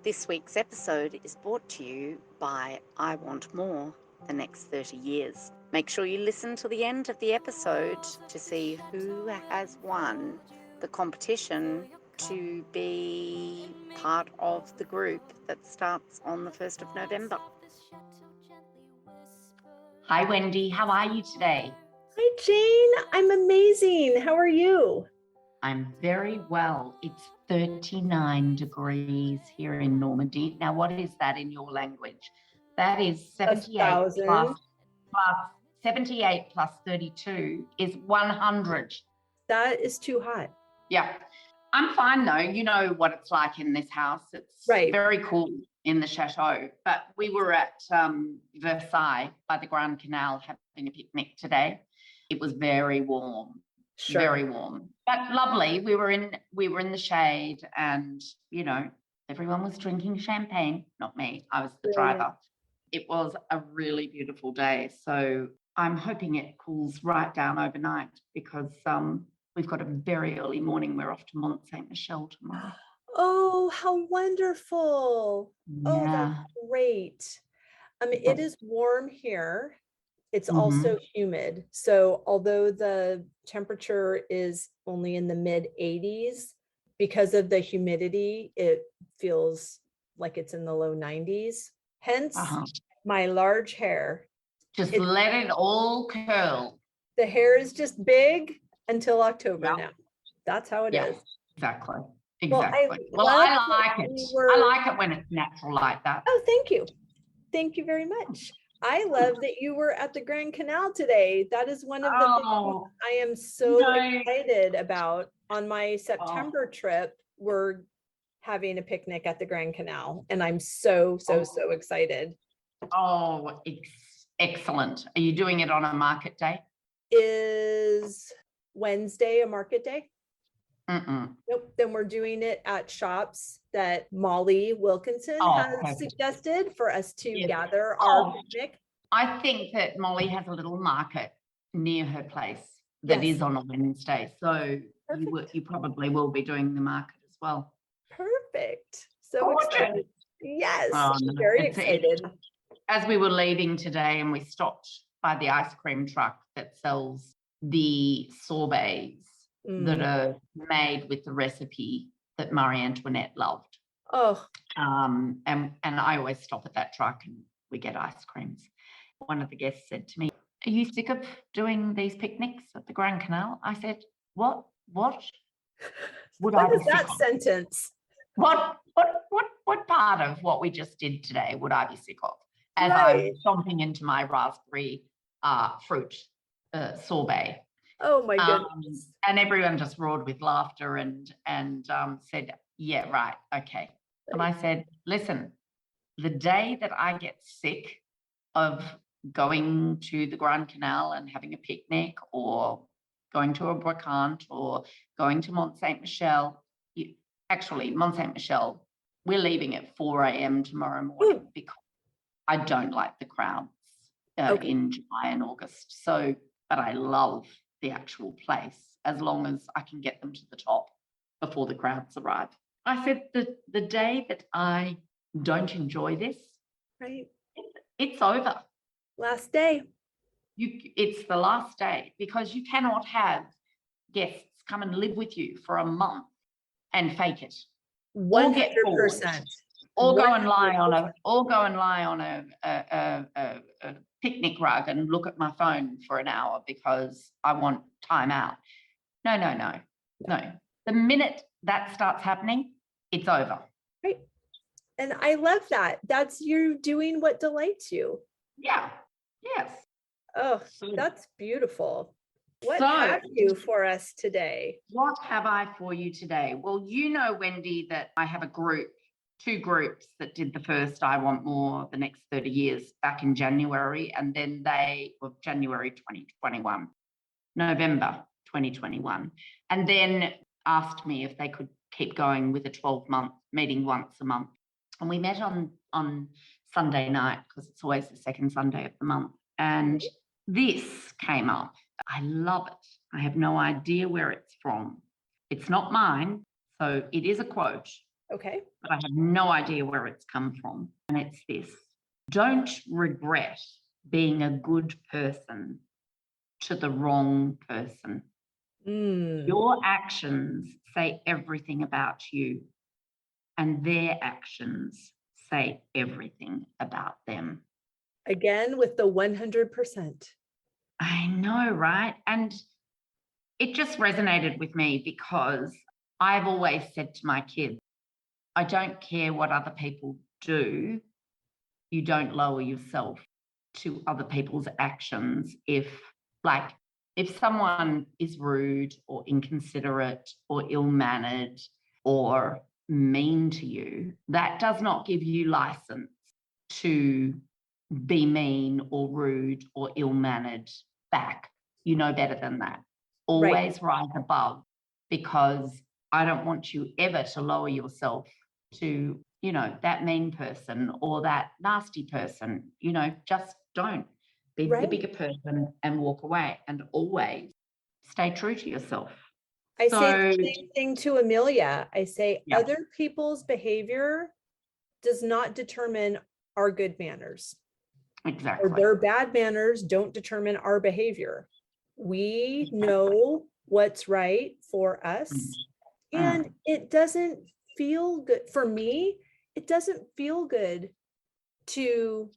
This week's episode is brought to you by I Want More, the next 30 years. Make sure you listen to the end of the episode to see who has won the competition to be part of the group that starts on the 1st of November. Hi, Wendy. How are you today? Hi, Jane. I'm amazing. How are you? I'm very well. It's 39 degrees here in Normandy. Now, what is that in your language? That is 78 plus 78 plus 32 is 100. That is too hot. Yeah. I'm fine though. You know what it's like in this house. It's very cool in the chateau. But we were at Versailles by the Grand Canal having a picnic today. It was very warm. Sure. Very warm, but lovely. We were in the shade, and everyone was drinking champagne. Not me. I was the driver. It was a really beautiful day. So I'm hoping it cools right down overnight because we've got a very early morning. We're off to Mont Saint Michel tomorrow. Oh, how wonderful! Yeah. Oh, that's great. It is warm here. It's also humid. So although the temperature is only in the mid 80s, because of the humidity, it feels like it's in the low 90s. Hence my large hair. Just let it all curl. The hair is just big until October now. That's how it is. Exactly. Well, I like it. I like it when it's natural like that. Oh, thank you. Thank you very much. I love that you were at the Grand Canal today. That is one of the things I am so excited about. On my September trip, we're having a picnic at the Grand Canal, and I'm so excited. Oh, it's excellent. Are you doing it on a market day? Is Wednesday a market day? Nope. Then we're doing it at shops that Molly Wilkinson has suggested for us to gather our picnic. I think that Molly has a little market near her place that is on a Wednesday. So you probably will be doing the market as well. Perfect. So excited. Yes. Very excited. As we were leaving today and we stopped by the ice cream truck that sells the sorbets that are made with the recipe that Marie Antoinette loved. And I always stop at that truck and we get ice creams. One of the guests said to me, "Are you sick of doing these picnics at the Grand Canal?" I said, "What? What is that sentence? What part of what we just did today would I be sick of?" As I'm stomping into my raspberry fruit sorbet. Oh my goodness. And everyone just roared with laughter and said, "Yeah, right, okay." And I said, "Listen, the day that I get sick of going to the Grand Canal and having a picnic or going to a brocante or going to Mont Saint Michel, Mont Saint Michel, we're leaving at 4 a.m. tomorrow morning because I don't like the crowds in July and August. So, but I love the actual place as long as I can get them to the top before the crowds arrive." I said, the day that I don't enjoy this, it's over. Last day. It's the last day because you cannot have guests come and live with you for a month and fake it. 100%. Or go and lie on a picnic rug and look at my phone for an hour because I want time out. No. The minute that starts happening, it's over. Right. And I love that. That's you doing what delights you. Yeah. Yes. Oh, that's beautiful. What have you for us today? What have I for you today? Well, you know, Wendy, that I have two groups that did the first I Want More, the next 30 years back in January, and then January 2021, November 2021, and then asked me if they could keep going with a 12-month meeting once a month. And we met on Sunday night because it's always the second Sunday of the month. And this came up. I love it. I have no idea where it's from. It's not mine. So it is a quote, Okay. but I have no idea where it's come from. And it's this: don't regret being a good person to the wrong person. Your actions say everything about you, and their actions say everything about them. Again, with the 100%. I know, right? And it just resonated with me because I've always said to my kids, I don't care what other people do. You don't lower yourself to other people's actions. If someone is rude or inconsiderate or ill-mannered or mean to you, that does not give you license to be mean or rude or ill-mannered back. You know better than that. Always rise above, because I don't want you ever to lower yourself to, that mean person or that nasty person. Just don't. Be the bigger person and walk away, and always stay true to yourself. I say the same thing to Amelia. I say other people's behavior does not determine our good manners. Exactly. Or their bad manners don't determine our behavior. We know what's right for us. And it doesn't feel good. For me, it doesn't feel good to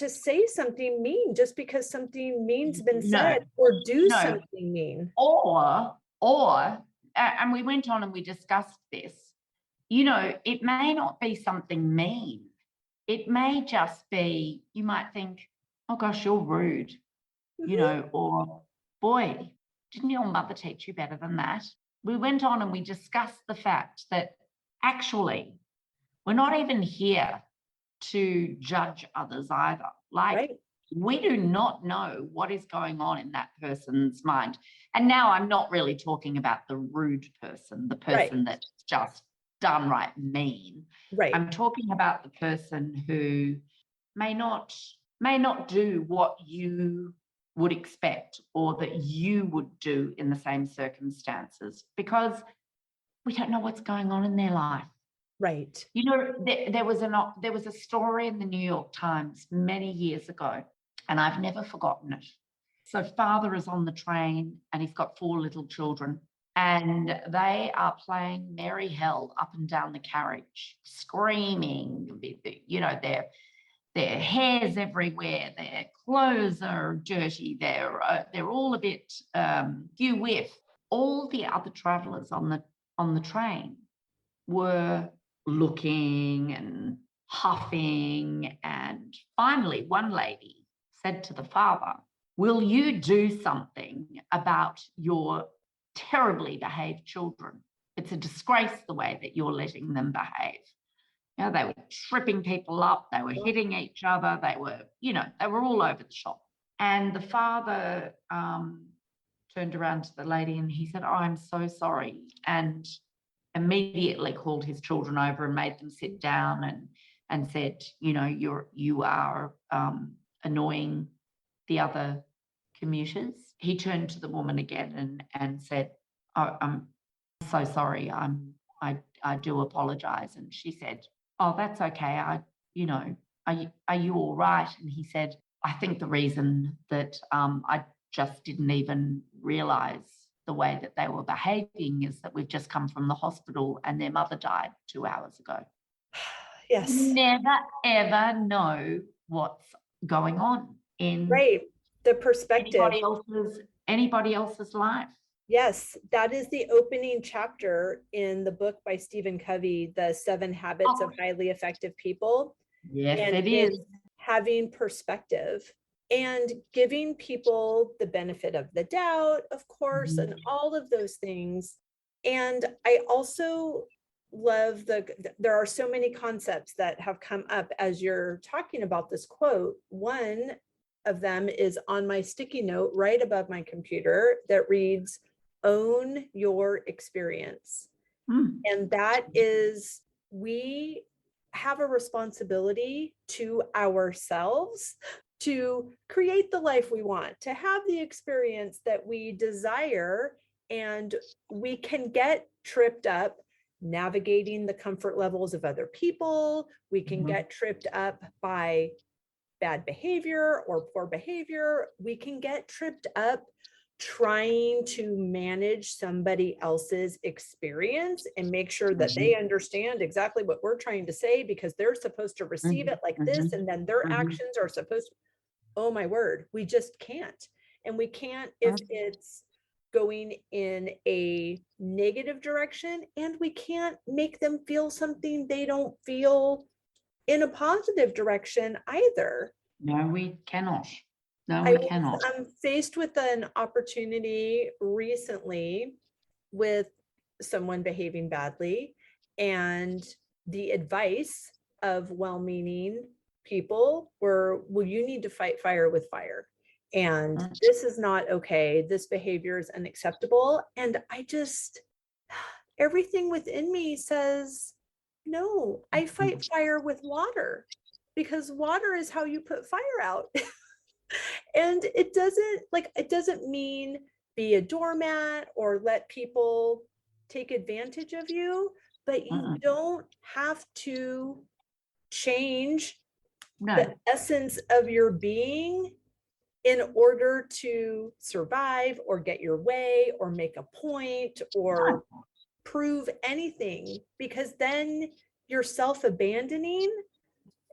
say something mean just because something mean's been said, or do something mean. Or, and we went on and we discussed this, it may not be something mean. It may just be, you might think, oh gosh, you're rude, or boy, didn't your mother teach you better than that? We went on and we discussed the fact that actually we're not even here to judge others either. We do not know what is going on in that person's mind. And now I'm not really talking about the rude person, the person that's just downright mean. I'm talking about the person who may not do what you would expect or that you would do in the same circumstances, because we don't know what's going on in their life. Right. There was a story in the New York Times many years ago, and I've never forgotten it. So father is on the train and he's got 4 little children, and they are playing merry hell up and down the carriage, screaming, their hair's everywhere, their clothes are dirty, they're all a bit skew with. All the other travellers on the train were looking and huffing, and finally one lady said to the father, will you do something about your terribly behaved children? It's a disgrace the way that you're letting them behave. They were tripping people up, they were hitting each other, they were all over the shop. And the father turned around to the lady and he said, oh, I'm so sorry, and immediately called his children over and made them sit down and said, you are annoying the other commuters. He turned to the woman again and said, oh, I'm so sorry, I do apologize. And she said, oh, that's okay. Are you all right? And he said, I think the reason that I just didn't even realize the way that they were behaving is that we've just come from the hospital and their mother died 2 hours ago. Yes. Never, ever know what's going on in the perspective. Anybody else's life. Yes, that is the opening chapter in the book by Stephen Covey, The 7 Habits of Highly Effective People. Yes, and it is. Having perspective and giving people the benefit of the doubt, of course, and all of those things. And I also love there are so many concepts that have come up as you're talking about this quote. One of them is on my sticky note right above my computer that reads, own your experience. And that is, we have a responsibility to ourselves to create the life we want, to have the experience that we desire. And we can get tripped up navigating the comfort levels of other people. We can get tripped up by bad behavior or poor behavior. We can get tripped up trying to manage somebody else's experience and make sure that they understand exactly what we're trying to say, because they're supposed to receive it like this, and then their actions are supposed to, oh my word, we just can't. And we can't if it's going in a negative direction, and we can't make them feel something they don't feel in a positive direction either. No, we cannot. No, I we cannot. I'm faced with an opportunity recently with someone behaving badly, and the advice of well-meaning people were, well, you need to fight fire with fire. And this is not okay. This behavior is unacceptable. And I just, everything within me says, no, I fight fire with water, because water is how you put fire out. And it doesn't mean be a doormat or let people take advantage of you, but you don't have to change the essence of your being in order to survive or get your way or make a point or prove anything, because then you're self-abandoning.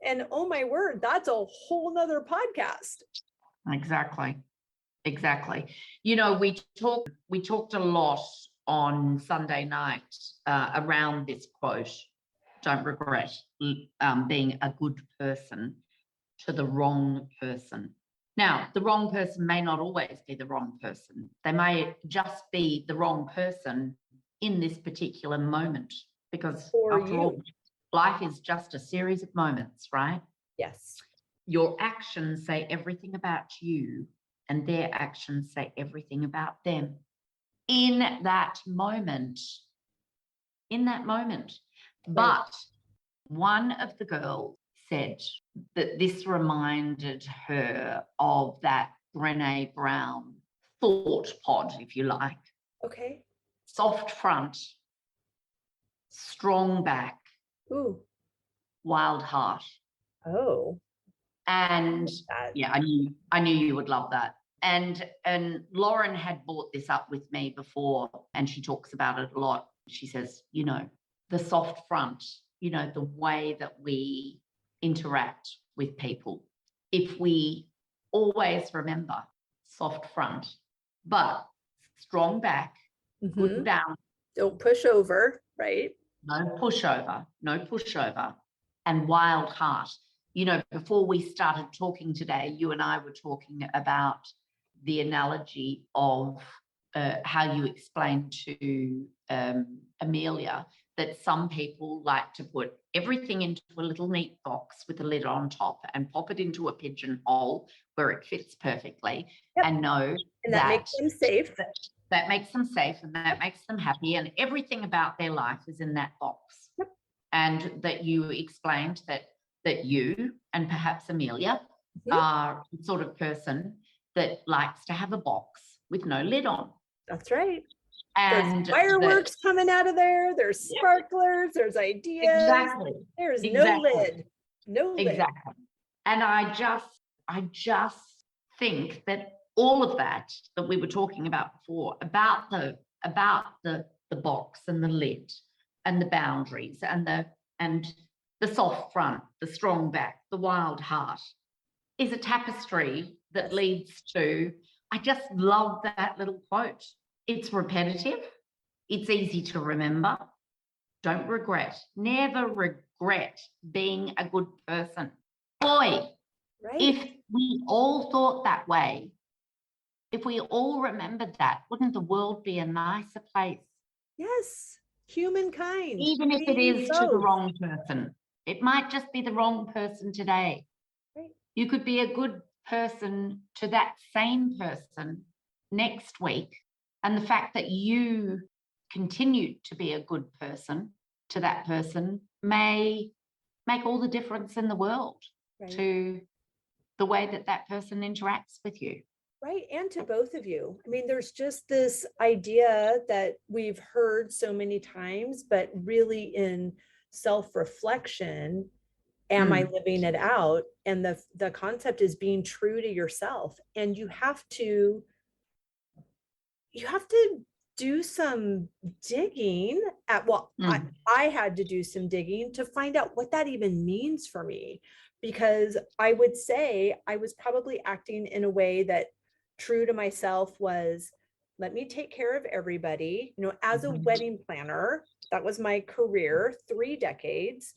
And oh my word, that's a whole nother podcast. Exactly. You know, we talked a lot on Sunday night around this quote, don't regret being a good person to the wrong person. Now, the wrong person may not always be the wrong person. They may just be the wrong person in this particular moment, because after all, life is just a series of moments, right? Yes. Your actions say everything about you, and their actions say everything about them in that moment. But one of the girls said that this reminded her of that Brené Brown thought pod, if you like. Okay. Soft front, strong back, Wilde Heart. Oh. And yeah, I knew you would love that. And Lauren had brought this up with me before, and she talks about it a lot. She says, you know, the soft front, you know, the way that we interact with people. If we always remember soft front, but strong back, good balance. Don't push over, right? No pushover, and Wilde Heart. You know, before we started talking today, you and I were talking about the analogy of how you explained to Amelia that some people like to put everything into a little neat box with a lid on top and pop it into a pigeonhole where it fits perfectly, and know that makes them safe. That makes them safe, and that makes them happy, and everything about their life is in that box. And that you explained that you and perhaps Amelia are the sort of person that likes to have a box with no lid on. That's right. And there's fireworks coming out of there. There's sparklers. There's ideas. Exactly. There's no lid. No lid. Exactly. And I just think that all of that we were talking about before, about the box and the lid and the boundaries and the soft front, the strong back, the Wilde Heart, is a tapestry that leads to, I just love that little quote. It's repetitive. It's easy to remember. Don't regret. Never regret being a good person. Boy, if we all thought that way, if we all remembered that, wouldn't the world be a nicer place? Yes, humankind. Even if it is to the wrong person. It might just be the wrong person today. Right. You could be a good person to that same person next week. And the fact that you continue to be a good person to that person may make all the difference in the world to the way that person interacts with you. Right. And to both of you. I mean, there's just this idea that we've heard so many times, but really in self-reflection, am I living it out? And the concept is being true to yourself. And you have to do some digging at, well, I had to do some digging to find out what that even means for me, because I would say I was probably acting in a way that true to myself was, let me take care of everybody. You know, as a wedding planner, that was my career, 3 decades.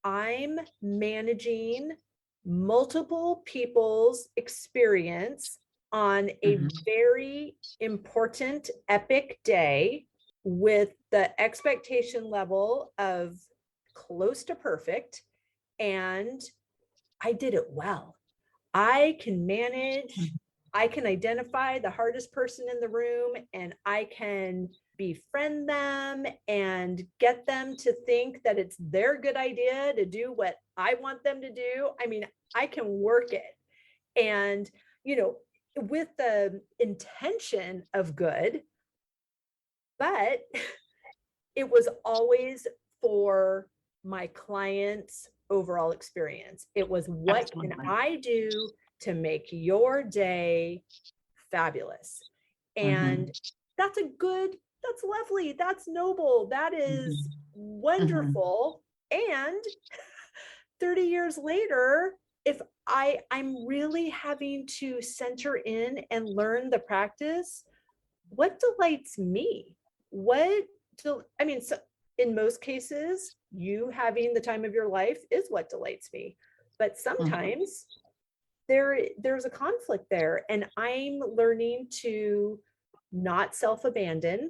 I'm managing multiple people's experience on a very important, epic day with the expectation level of close to perfect. And I did it well. I can manage, I can identify the hardest person in the room, and I can befriend them and get them to think that it's their good idea to do what I want them to do. I mean, I can work it. And, you know, with the intention of good, but it was always for my client's overall experience. It was, what can I do to make your day fabulous? And that's that's lovely, that's noble, that is wonderful. And 30 years later, if I'm really having to center in and learn the practice, what delights me? I mean, so in most cases, you having the time of your life is what delights me. But sometimes there's a conflict there, and I'm learning to not self-abandon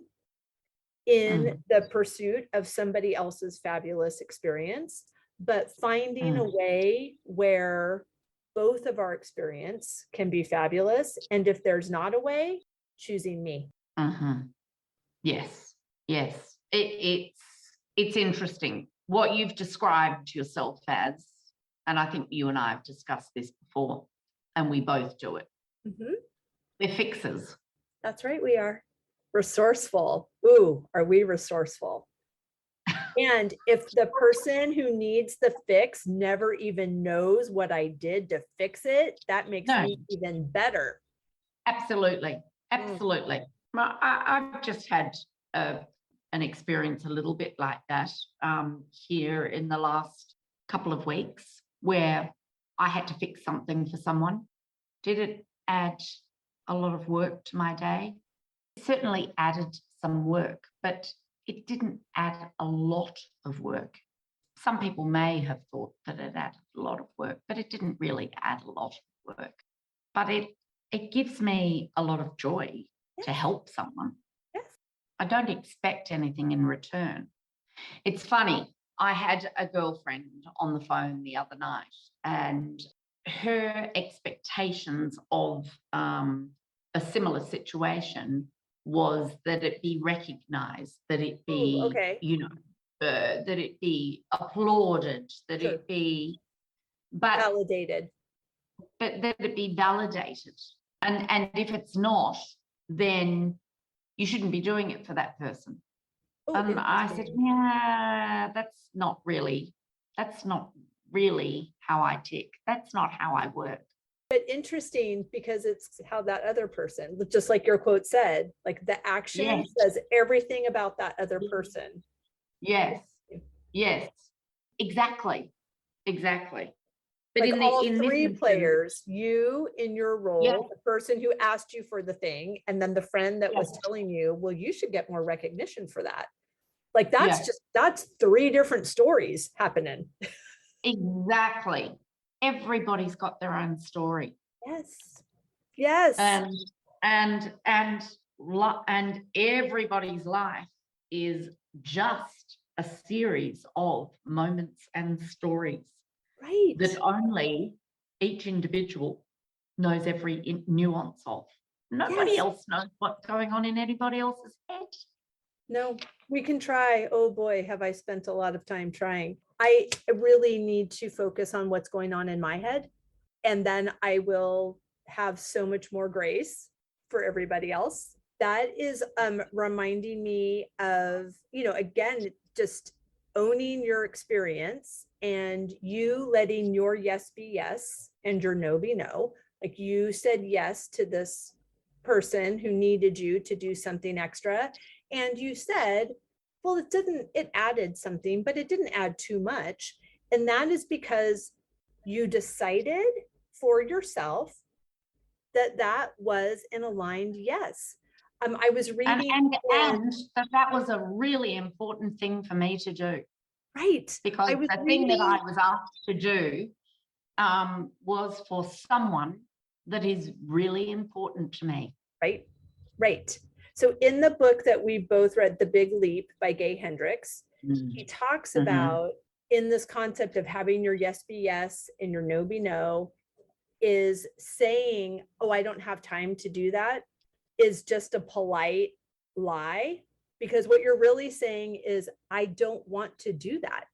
in the pursuit of somebody else's fabulous experience, but finding a way where both of our experience can be fabulous. And if there's not a way, choosing me. Yes. It's interesting what you've described yourself as, and I think you and I have discussed this before, and we both do it. We're fixers. That's right, we are. Resourceful. Ooh, are we resourceful? And if the person who needs the fix never even knows what I did to fix it, that makes me even better. Absolutely. I've just had an experience a little bit like that here in the last couple of weeks, where I had to fix something for someone. Did it add a lot of work to my day? It certainly added some work, but it didn't add a lot of work. Some people may have thought that it added a lot of work, but it didn't really add a lot of work. But it gives me a lot of joy to help someone. I don't expect anything in return. It's funny, I had a girlfriend on the phone the other night, and her expectations of a similar situation was that it be recognized, that it be, that it be applauded, that it be validated. But that it be validated. And if it's not, then you shouldn't be doing it for that person. And I said, that's not really how I tick. That's not how I work. But interesting, because it's how that other person, just like your quote said, like the action says everything about that other person. Yes, exactly. But like all three players, you in your role, the person who asked you for the thing, and then the friend that was telling you, well, you should get more recognition for that. Like that's 3 different stories happening. Exactly. Everybody's got their own story. Yes. And everybody's life is just a series of moments and stories. Right. That only each individual knows every nuance of. Nobody else knows what's going on in anybody else's head. No, we can try. Oh boy, have I spent a lot of time trying. I really need to focus on what's going on in my head, and then I will have so much more grace for everybody else. That is reminding me of, again, just owning your experience and you letting your yes be yes and your no be no. Like you said yes to this person who needed you to do something extra. And you said, well, it added something, but it didn't add too much. And that is because you decided for yourself that was an aligned yes. I was reading and that was a really important thing for me to do. Right. Because the thing that I was asked to do was for someone that is really important to me. Right. So in the book that we both read, The Big Leap by Gay Hendricks, he talks about in this concept of having your yes be yes and your no be no, is saying, oh, I don't have time to do that, is just a polite lie. Because what you're really saying is, I don't want to do that.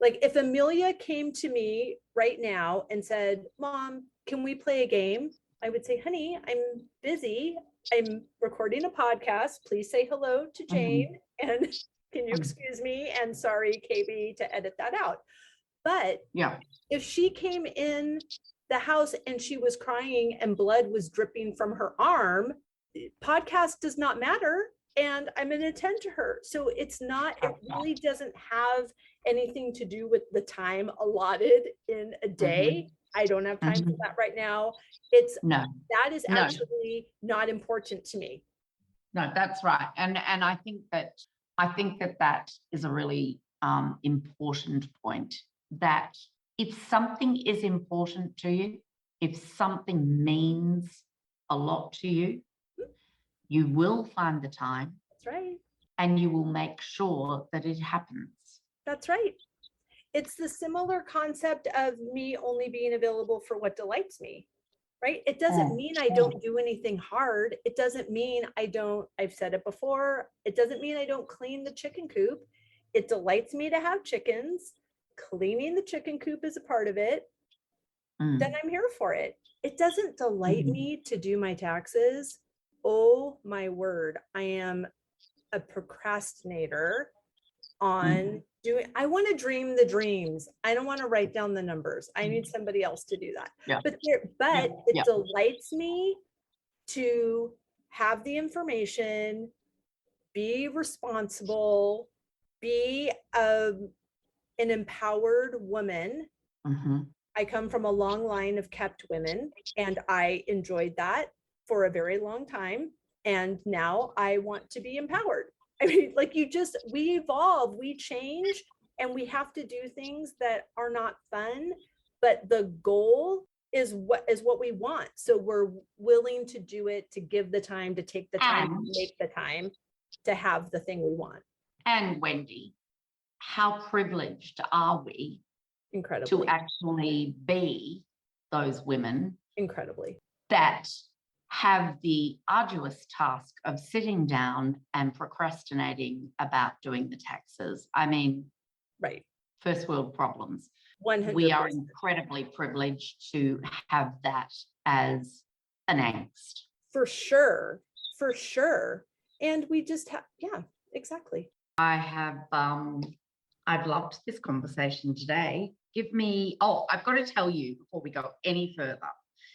Like if Amelia came to me right now and said, Mom, can we play a game? I would say, honey, I'm busy. I'm recording a podcast. Please say hello to Jane. And can you excuse me? And sorry, KB, to edit that out. But if she came in the house and she was crying and blood was dripping from her arm, podcast does not matter. And I'm going to attend to her. So it really doesn't have anything to do with the time allotted in a day. I don't have time for that right now. That is actually not important to me. No, that's right. And I think that is a really important point, that if something is important to you, if something means a lot to you, you will find the time. That's right. And you will make sure that it happens. That's right. It's the similar concept of me only being available for what delights me, right? It doesn't mean I don't do anything hard. It doesn't mean I've said it before, it doesn't mean I don't clean the chicken coop. It delights me to have chickens. Cleaning the chicken coop is a part of it. Then I'm here for it. It doesn't delight me to do my taxes. Oh my word, I am a procrastinator on I want to dream the dreams. I don't want to write down the numbers. I need somebody else to do that. But it delights me to have the information, be responsible, be an empowered woman. I come from a long line of kept women, and I enjoyed that for a very long time. And now I want to be empowered. I mean, like we evolve, we change, and we have to do things that are not fun, but the goal is what we want. So we're willing to do it, to give the time, to take the time, to make the time to have the thing we want. And Wendy, how privileged are we to actually be those women that have the arduous task of sitting down and procrastinating about doing the taxes. I mean, first world problems. 100%. We are incredibly privileged to have that as an angst. For sure. And we just have, exactly. I've loved this conversation today. I've got to tell you before we go any further.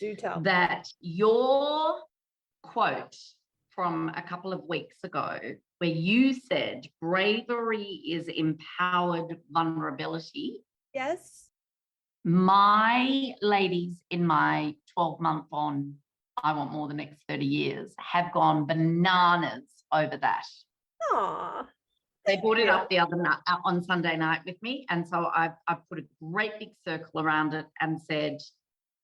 Do tell. That your quote from a couple of weeks ago, where you said bravery is empowered vulnerability. Yes. My ladies in my 12-month on I Want More the Next 30 Years have gone bananas over that. Aww. They brought it up the other night on Sunday night with me. And so I've put a great big circle around it and said,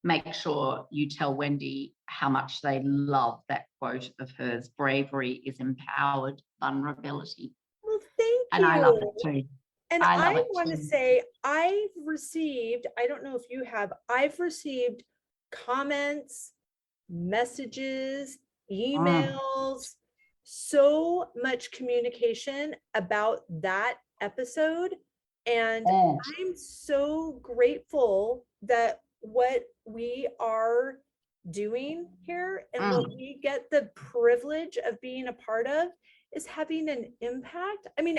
make sure you tell Wendy how much they love that quote of hers. Bravery is empowered vulnerability. Well, thank you. And I love it too. And I want to say, I've received, I don't know if you have, I've received comments, messages, emails, so much communication about that episode. And I'm so grateful that what we are doing here and what we get the privilege of being a part of is having an impact. I mean,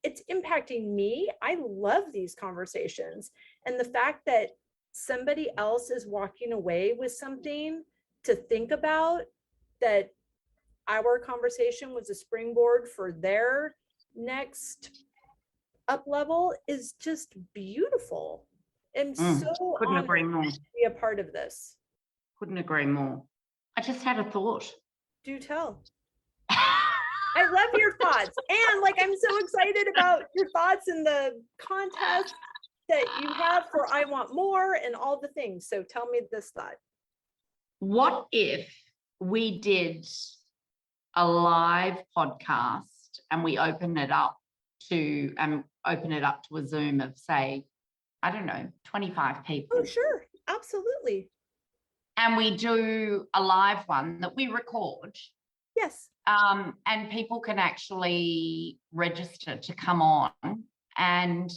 it's impacting me. I love these conversations. And the fact that somebody else is walking away with something to think about, that our conversation was a springboard for their next up level, is just beautiful. I'm so couldn't honored agree more. to be a part of this. Couldn't agree more. I just had a thought. Do tell. I love your thoughts. And like, I'm so excited about your thoughts and the contest that you have for I Want More and all the things. So tell me this thought. What if we did a live podcast and we open it up to a Zoom of, say, I don't know, 25 people. Oh, sure. Absolutely. And we do a live one that we record. Yes. And people can actually register to come on and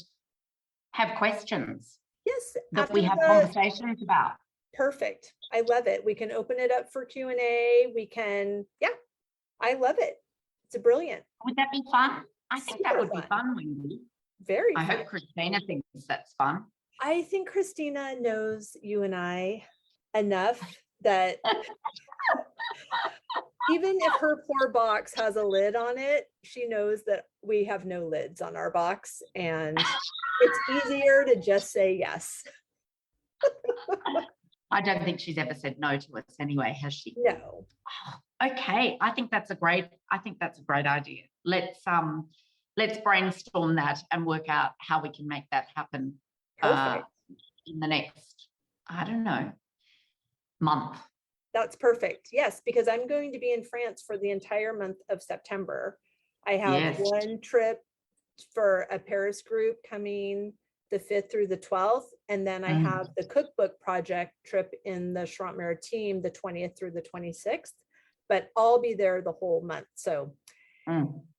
have questions. Yes. That we have conversations about. Perfect. I love it. We can open it up for Q&A. We can, yeah, I love it. It's brilliant. Would that be fun? I think that Super would be fun, Wendy. Very I fun. hope Christina thinks that's fun. I think Christina knows you and I enough that even if her poor box has a lid on it, she knows that we have no lids on our box, and it's easier to just say yes. I don't think she's ever said no to us anyway, has she? No. Oh, okay. I think that's a great idea. Let's brainstorm that and work out how we can make that happen in the next, I don't know, month. That's perfect. Yes, because I'm going to be in France for the entire month of September. I have one trip for a Paris group coming the 5th through the 12th. And then I have the cookbook project trip in the Charente-Maritime, the 20th through the 26th, but I'll be there the whole month. So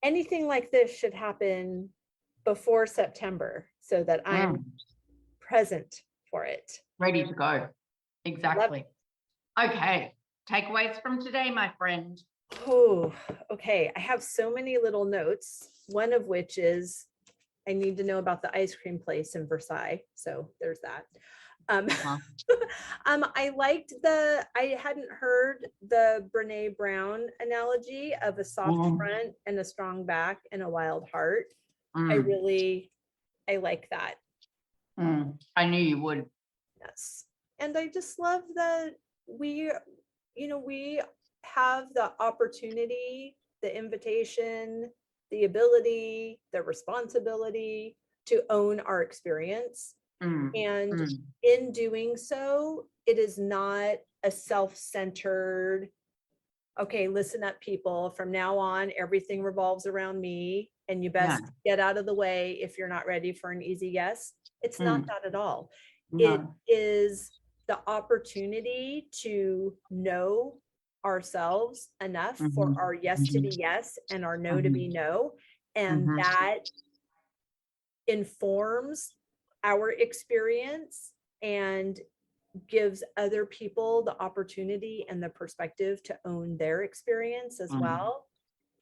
anything like this should happen before September so that I'm present for it. Ready to go. Exactly. Okay. Takeaways from today, my friend. Oh, okay. I have so many little notes, one of which is I need to know about the ice cream place in Versailles. So there's that. I liked I hadn't heard the Brené Brown analogy of a soft front and a strong back and a wild heart. I like that. I knew you would. Yes. And I just love that we have the opportunity, the invitation, the ability, the responsibility to own our experience. And in doing so, it is not a self-centered, okay, listen up, people, from now on, everything revolves around me and you best get out of the way if you're not ready for an easy yes. It's not that at all. No. It is the opportunity to know ourselves enough for our yes to be yes and our no to be no. And that informs our experience and gives other people the opportunity and the perspective to own their experience as well.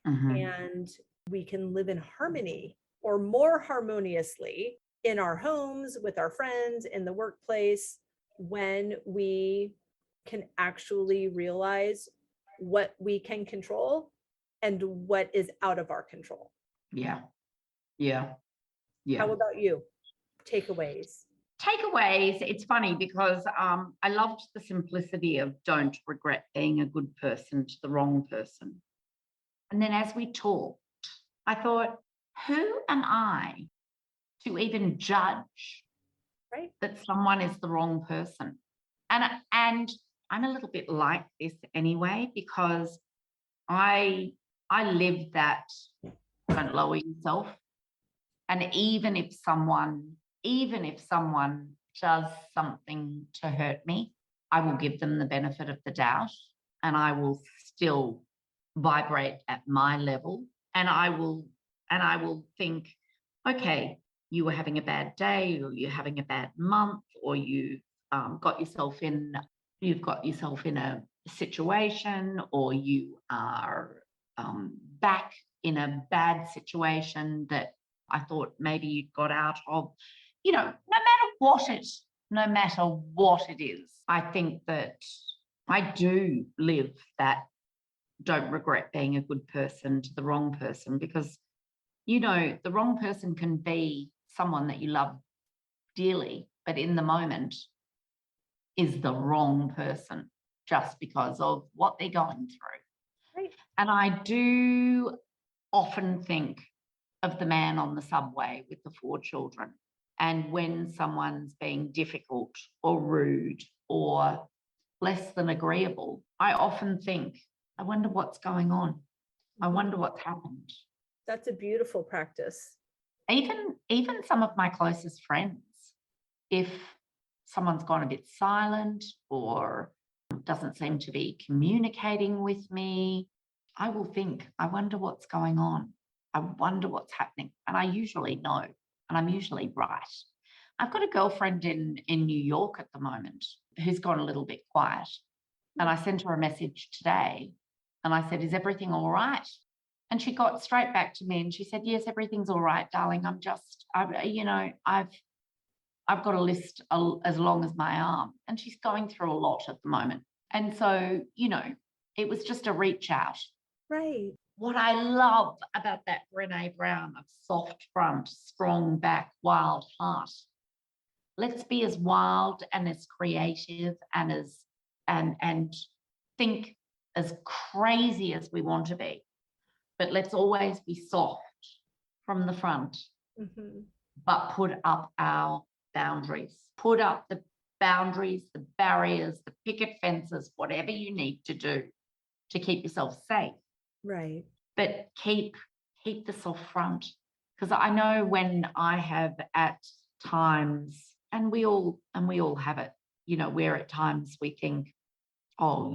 And we can live in harmony or more harmoniously in our homes, with our friends, in the workplace, when we can actually realize what we can control and what is out of our control. Yeah. How about you? Takeaways. It's funny because I loved the simplicity of don't regret being a good person to the wrong person. And then as we talked, I thought, who am I to even judge that someone is the wrong person? And I'm a little bit like this anyway, because I live that don't lower yourself. And even if someone does something to hurt me, I will give them the benefit of the doubt, and I will still vibrate at my level, and I will think, okay, you were having a bad day, or you're having a bad month, or you got yourself in you've got yourself in a situation, or you are back in a bad situation that I thought maybe you got out of, no matter what it is, I think that I do live that don't regret being a good person to the wrong person, because, the wrong person can be someone that you love dearly, but in the moment is the wrong person just because of what they're going through. Right. And I do often think of the man on the subway with the 4 children. And when someone's being difficult or rude or less than agreeable, I often think, I wonder what's going on. I wonder what's happened. That's a beautiful practice. Even some of my closest friends, if someone's gone a bit silent or doesn't seem to be communicating with me, I will think, I wonder what's going on. I wonder what's happening. And I usually know, and I'm usually right. I've got a girlfriend in New York at the moment who's gone a little bit quiet. And I sent her a message today and I said, is everything all right? And she got straight back to me and she said, yes, everything's all right, darling. I've got a list as long as my arm, and she's going through a lot at the moment. And so, it was just a reach out. Right. What I love about that Brené Brown of soft front, strong back, wild heart. Let's be as wild and as creative and and think as crazy as we want to be. But let's always be soft from the front, but put up our boundaries. Put up the boundaries, the barriers, the picket fences, whatever you need to do to keep yourself safe. Right. But keep the soft front. Because I know when I have at times, and we all have it, where at times we think, oh,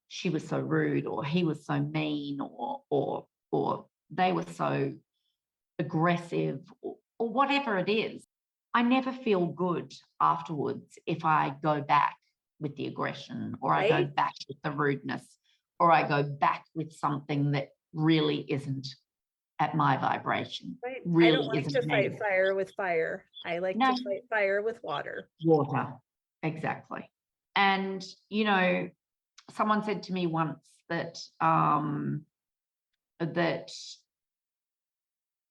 she was so rude, or he was so mean, or they were so aggressive, or whatever it is. I never feel good afterwards if I go back with the aggression, or I go back with the rudeness, or I go back with something that really isn't at my vibration. Right. Really I don't like to fight fire with fire. I like to fight fire with water. Water. Exactly. And, someone said to me once that that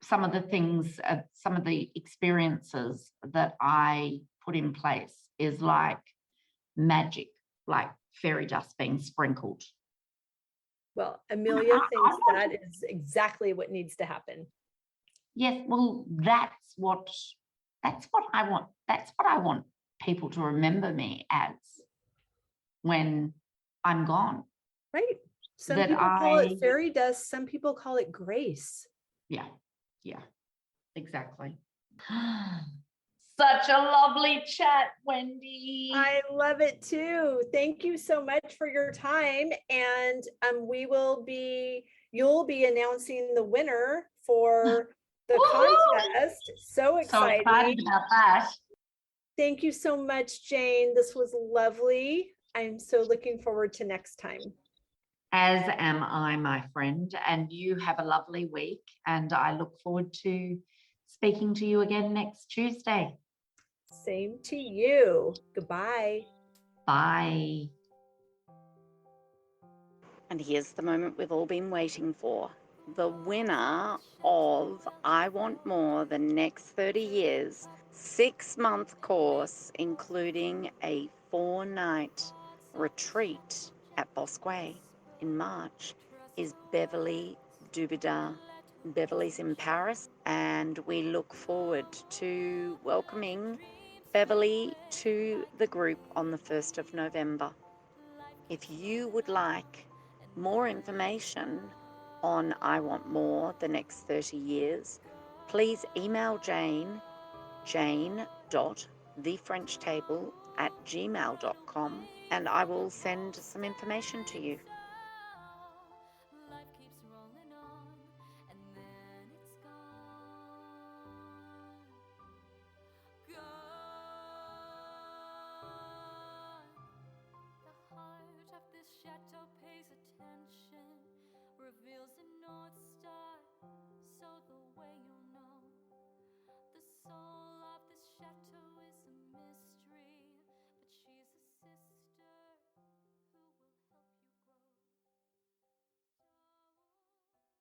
some of the things, some of the experiences that I put in place is like magic, like fairy dust being sprinkled. Well, Amelia thinks that is exactly what needs to happen. Yes, well, that's what I want. That's what I want people to remember me as when I'm gone. Right. Some people call it fairy dust. Some people call it grace. Yeah, exactly. Such a lovely chat, Wendy. I love it too. Thank you so much for your time. And you'll be announcing the winner for the contest. So excited. So excited about that. Thank you so much, Jane. This was lovely. I'm so looking forward to next time. As am I, my friend. And you have a lovely week. And I look forward to speaking to you again next Tuesday. Same to you. Goodbye. Bye. And here's the moment we've all been waiting for. The winner of I Want More the Next 30 Years 6-month course, including a 4-night retreat at Bosque in March, is Beverly Dubida. Beverly's in Paris, and we look forward to welcoming Beverly to the group on the 1st of November. If you would like more information on I Want More the Next 30 Years, please email jane.thefrenchtable@gmail.com, and I will send some information to you.